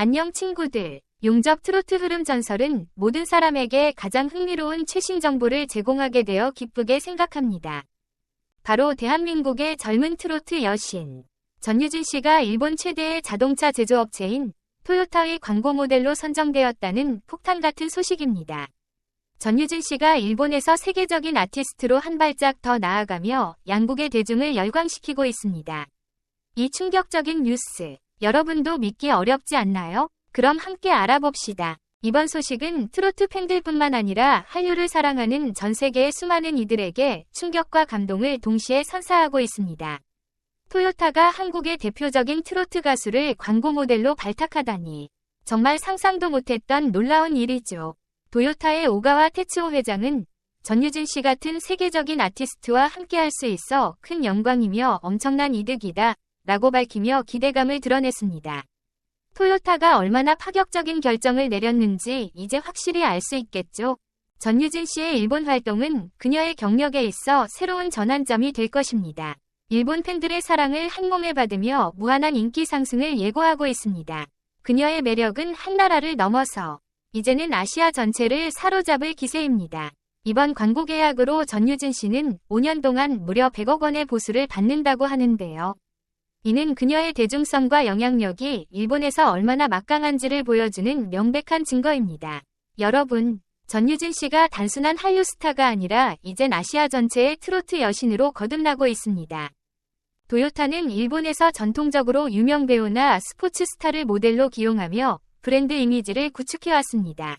안녕 친구들. 용접 트로트 흐름 전설은 모든 사람에게 가장 흥미로운 최신 정보를 제공하게 되어 기쁘게 생각합니다. 바로 대한민국의 젊은 트로트 여신 전유진 씨가 일본 최대의 자동차 제조업체인 토요타의 광고 모델로 선정되었다는 폭탄 같은 소식입니다. 전유진 씨가 일본에서 세계적인 아티스트로 한 발짝 더 나아가며 양국의 대중을 열광시키고 있습니다. 이 충격적인 뉴스, 여러분도 믿기 어렵지 않나요? 그럼 함께 알아봅시다. 이번 소식은 트로트 팬들뿐만 아니라 한류를 사랑하는 전 세계의 수많은 이들에게 충격과 감동을 동시에 선사하고 있습니다. 토요타가 한국의 대표적인 트로트 가수를 광고 모델로 발탁하다니 정말 상상도 못했던 놀라운 일이죠. 토요타의 오가와 테츠오 회장은 전유진 씨 같은 세계적인 아티스트와 함께할 수 있어 큰 영광이며 엄청난 이득이다 라고 밝히며 기대감을 드러냈습니다. 토요타가 얼마나 파격적인 결정을 내렸는지 이제 확실히 알 수 있겠죠. 전유진 씨의 일본 활동은 그녀의 경력에 있어 새로운 전환점이 될 것입니다. 일본 팬들의 사랑을 한몸에 받으며 무한한 인기 상승을 예고하고 있습니다. 그녀의 매력은 한 나라를 넘어서 이제는 아시아 전체를 사로잡을 기세입니다. 이번 광고 계약으로 전유진 씨는 5년 동안 무려 100억 원의 보수를 받는다고 하는데요. 이는 그녀의 대중성과 영향력이 일본에서 얼마나 막강한지를 보여주는 명백한 증거입니다. 여러분, 전유진 씨가 단순한 한류 스타가 아니라 이젠 아시아 전체의 트로트 여신으로 거듭나고 있습니다. 토요타는 일본에서 전통적으로 유명 배우나 스포츠 스타를 모델로 기용하며 브랜드 이미지를 구축해왔습니다.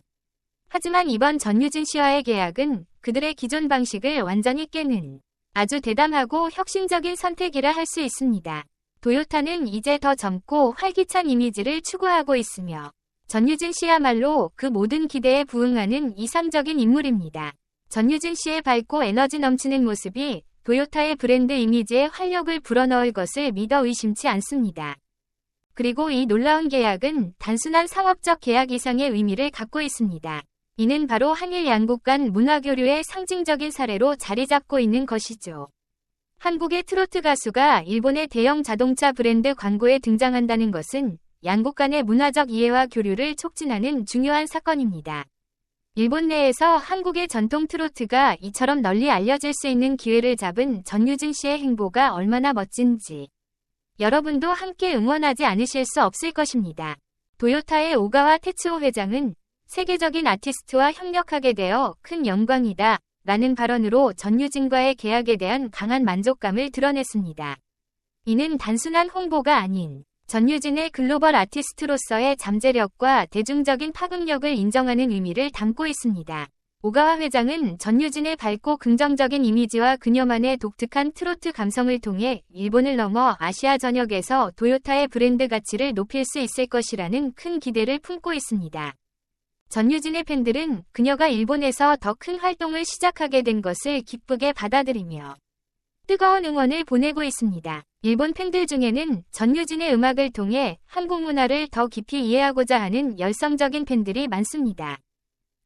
하지만 이번 전유진 씨와의 계약은 그들의 기존 방식을 완전히 깨는 아주 대담하고 혁신적인 선택이라 할 수 있습니다. 토요타는 이제 더 젊고 활기찬 이미지를 추구하고 있으며 전유진 씨야말로 그 모든 기대에 부응하는 이상적인 인물입니다. 전유진 씨의 밝고 에너지 넘치는 모습이 토요타의 브랜드 이미지에 활력을 불어넣을 것을 믿어 의심치 않습니다. 그리고 이 놀라운 계약은 단순한 상업적 계약 이상의 의미를 갖고 있습니다. 이는 바로 한일 양국 간 문화교류의 상징적인 사례로 자리 잡고 있는 것이죠. 한국의 트로트 가수가 일본의 대형 자동차 브랜드 광고에 등장한다는 것은 양국 간의 문화적 이해와 교류를 촉진하는 중요한 사건입니다. 일본 내에서 한국의 전통 트로트가 이처럼 널리 알려질 수 있는 기회를 잡은 전유진 씨의 행보가 얼마나 멋진지 여러분도 함께 응원하지 않으실 수 없을 것입니다. 토요타의 오가와 테츠오 회장은 세계적인 아티스트와 협력하게 되어 큰 영광이다 라는 발언으로 전유진과의 계약에 대한 강한 만족감을 드러냈습니다. 이는 단순한 홍보가 아닌 전유진의 글로벌 아티스트로서의 잠재력과 대중적인 파급력을 인정하는 의미를 담고 있습니다. 오가와 회장은 전유진의 밝고 긍정적인 이미지와 그녀만의 독특한 트로트 감성을 통해 일본을 넘어 아시아 전역에서 토요타의 브랜드 가치를 높일 수 있을 것이라는 큰 기대를 품고 있습니다. 전유진의 팬들은 그녀가 일본에서 더 큰 활동을 시작하게 된 것을 기쁘게 받아들이며 뜨거운 응원을 보내고 있습니다. 일본 팬들 중에는 전유진의 음악을 통해 한국 문화를 더 깊이 이해하고자 하는 열성적인 팬들이 많습니다.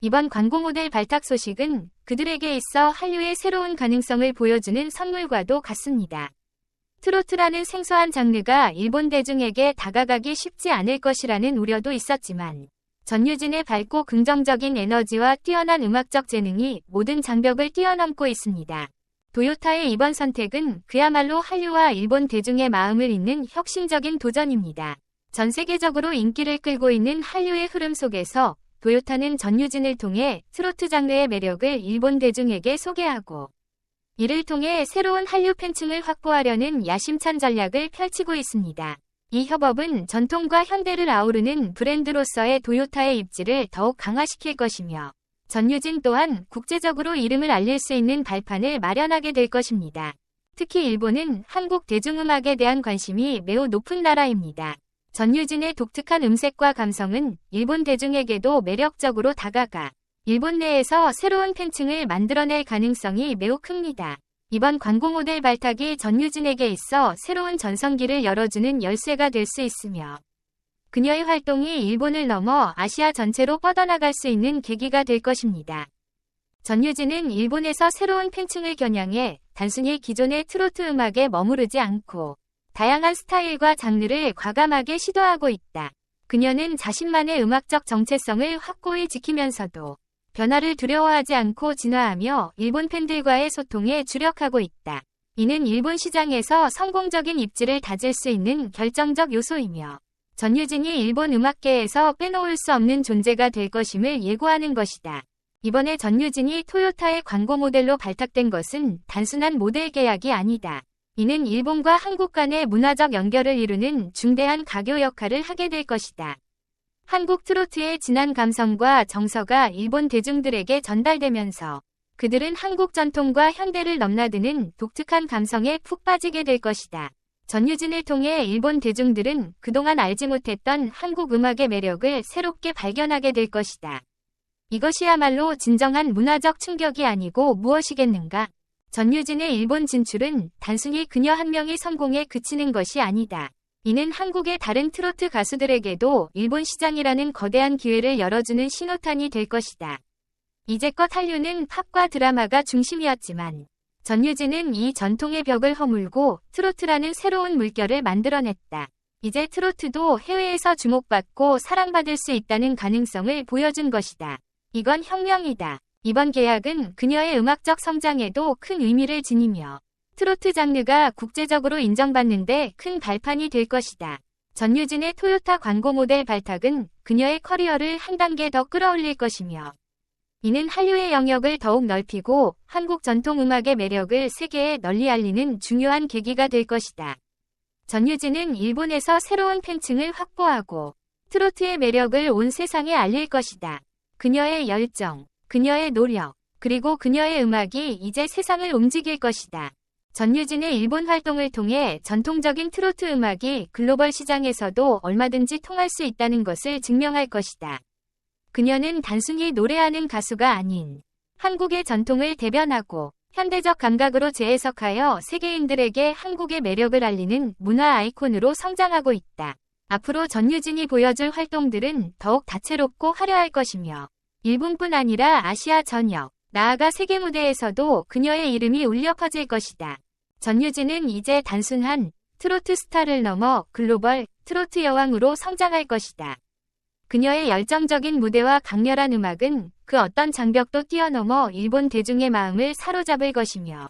이번 광고 모델 발탁 소식은 그들에게 있어 한류의 새로운 가능성을 보여주는 선물과도 같습니다. 트로트라는 생소한 장르가 일본 대중에게 다가가기 쉽지 않을 것이라는 우려도 있었지만 전유진의 밝고 긍정적인 에너지와 뛰어난 음악적 재능이 모든 장벽을 뛰어넘고 있습니다. 토요타의 이번 선택은 그야말로 한류와 일본 대중의 마음을 잇는 혁신적인 도전입니다. 전 세계적으로 인기를 끌고 있는 한류의 흐름 속에서 토요타는 전유진을 통해 트로트 장르의 매력을 일본 대중에게 소개하고 이를 통해 새로운 한류 팬층을 확보하려는 야심찬 전략을 펼치고 있습니다. 이 협업은 전통과 현대를 아우르는 브랜드로서의 토요타의 입지를 더욱 강화시킬 것이며 전유진 또한 국제적으로 이름을 알릴 수 있는 발판을 마련하게 될 것입니다. 특히 일본은 한국 대중음악에 대한 관심이 매우 높은 나라입니다. 전유진의 독특한 음색과 감성은 일본 대중에게도 매력적으로 다가가 일본 내에서 새로운 팬층을 만들어낼 가능성이 매우 큽니다. 이번 광고 모델 발탁이 전유진에게 있어 새로운 전성기를 열어주는 열쇠가 될 수 있으며 그녀의 활동이 일본을 넘어 아시아 전체로 뻗어나갈 수 있는 계기가 될 것입니다. 전유진은 일본에서 새로운 팬층을 겨냥해 단순히 기존의 트로트 음악에 머무르지 않고 다양한 스타일과 장르를 과감하게 시도하고 있다. 그녀는 자신만의 음악적 정체성을 확고히 지키면서도 변화를 두려워하지 않고 진화하며 일본 팬들과의 소통에 주력하고 있다. 이는 일본 시장에서 성공적인 입지를 다질 수 있는 결정적 요소이며 전유진이 일본 음악계에서 빼놓을 수 없는 존재가 될 것임을 예고하는 것이다. 이번에 전유진이 토요타의 광고 모델로 발탁된 것은 단순한 모델 계약이 아니다. 이는 일본과 한국 간의 문화적 연결을 이루는 중대한 가교 역할을 하게 될 것이다. 한국 트로트의 진한 감성과 정서가 일본 대중들에게 전달되면서 그들은 한국 전통과 현대를 넘나드는 독특한 감성에 푹 빠지게 될 것이다. 전유진을 통해 일본 대중들은 그동안 알지 못했던 한국 음악의 매력을 새롭게 발견하게 될 것이다. 이것이야말로 진정한 문화적 충격이 아니고 무엇이겠는가? 전유진의 일본 진출은 단순히 그녀 한 명이 성공에 그치는 것이 아니다. 이는 한국의 다른 트로트 가수들에게도 일본 시장이라는 거대한 기회를 열어주는 신호탄이 될 것이다. 이제껏 한류는 팝과 드라마가 중심이었지만 전유진은 이 전통의 벽을 허물고 트로트라는 새로운 물결을 만들어냈다. 이제 트로트도 해외에서 주목받고 사랑받을 수 있다는 가능성을 보여준 것이다. 이건 혁명이다. 이번 계약은 그녀의 음악적 성장에도 큰 의미를 지니며 트로트 장르가 국제적으로 인정받는 데 큰 발판이 될 것이다. 전유진의 토요타 광고 모델 발탁은 그녀의 커리어를 한 단계 더 끌어올릴 것이며 이는 한류의 영역을 더욱 넓히고 한국 전통 음악의 매력을 세계에 널리 알리는 중요한 계기가 될 것이다. 전유진은 일본에서 새로운 팬층을 확보하고 트로트의 매력을 온 세상에 알릴 것이다. 그녀의 열정, 그녀의 노력, 그리고 그녀의 음악이 이제 세상을 움직일 것이다. 전유진의 일본 활동을 통해 전통적인 트로트 음악이 글로벌 시장에서도 얼마든지 통할 수 있다는 것을 증명할 것이다. 그녀는 단순히 노래하는 가수가 아닌 한국의 전통을 대변하고 현대적 감각으로 재해석하여 세계인들에게 한국의 매력을 알리는 문화 아이콘으로 성장하고 있다. 앞으로 전유진이 보여줄 활동들은 더욱 다채롭고 화려할 것이며 일본뿐 아니라 아시아 전역, 나아가 세계 무대에서도 그녀의 이름이 울려 퍼질 것이다. 전유진은 이제 단순한 트로트 스타를 넘어 글로벌 트로트 여왕으로 성장할 것이다. 그녀의 열정적인 무대와 강렬한 음악은 그 어떤 장벽도 뛰어넘어 일본 대중의 마음을 사로잡을 것이며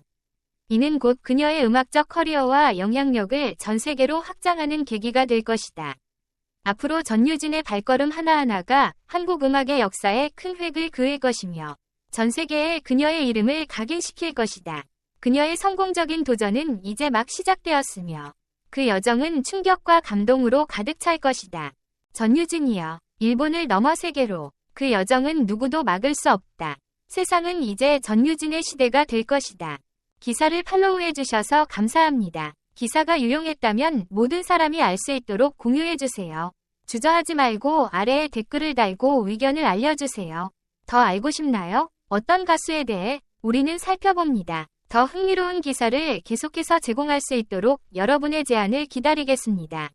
이는 곧 그녀의 음악적 커리어와 영향력을 전 세계로 확장하는 계기가 될 것이다. 앞으로 전유진의 발걸음 하나하나가 한국 음악의 역사에 큰 획을 그을 것이며 전 세계에 그녀의 이름을 각인시킬 것이다. 그녀의 성공적인 도전은 이제 막 시작되었으며 그 여정은 충격과 감동으로 가득 찰 것이다. 전유진이여, 일본을 넘어 세계로. 그 여정은 누구도 막을 수 없다. 세상은 이제 전유진의 시대가 될 것이다. 기사를 팔로우해주셔서 감사합니다. 기사가 유용했다면 모든 사람이 알 수 있도록 공유해주세요. 주저하지 말고 아래에 댓글을 달고 의견을 알려주세요. 더 알고 싶나요? 어떤 가수에 대해? 우리는 살펴봅니다. 더 흥미로운 기사를 계속해서 제공할 수 있도록 여러분의 제안을 기다리겠습니다.